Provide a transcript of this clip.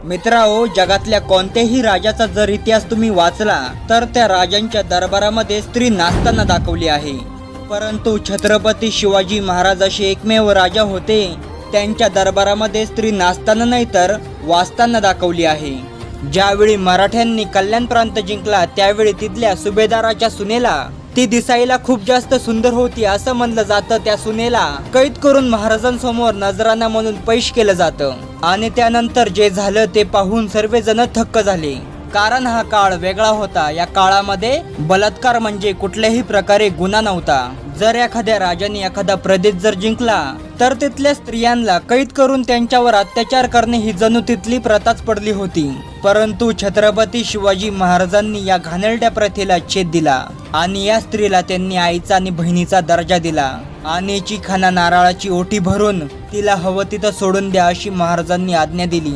मित्रांनो, जगातल्या कोणत्याही राजाचा जर इतिहास तुम्ही वाचला तर त्या राजांच्या दरबारामध्ये स्त्री नाचताना दाखवली आहे। परंतु छत्रपती शिवाजी महाराज असे एकमेव राजा होते त्यांच्या दरबारामध्ये स्त्री नाचताना नाही तर वाचताना दाखवली आहे। ज्यावेळी मराठ्यांनी कल्याण प्रांत जिंकला त्यावेळी तिथल्या सुभेदाराच्या सुनेला ती दिसायला खूप जास्त सुंदर होती असं म्हणलं जातं। त्या सुनेला कैद करून महाराजांसमोर नजराणा म्हणून पेश केलं जातं आणि त्यानंतर जे झालं ते पाहून सर्वजण थक्क झाले, कारण हा काळ वेगळा होता। या काळामध्ये बलात्कार म्हणजे कुठल्याही प्रकारे गुन्हा नव्हता। जर एखाद्या राजाने एखादा प्रदेश जर जिंकला तर तिथल्या स्त्रियांना कैद करून त्यांच्यावर अत्याचार करणे ही जणू तिथली प्रथाच पडली होती। परंतु छत्रपती शिवाजी महाराजांनी या घाणेरड्या प्रथेला छेद दिला आणि या स्त्रीला त्यांनी आईचा आणि बहिणीचा दर्जा दिला आणि चिखाना नारळाची ओटी भरून तिला हवं तिथं सोडून द्या अशी महाराजांनी आज्ञा दिली।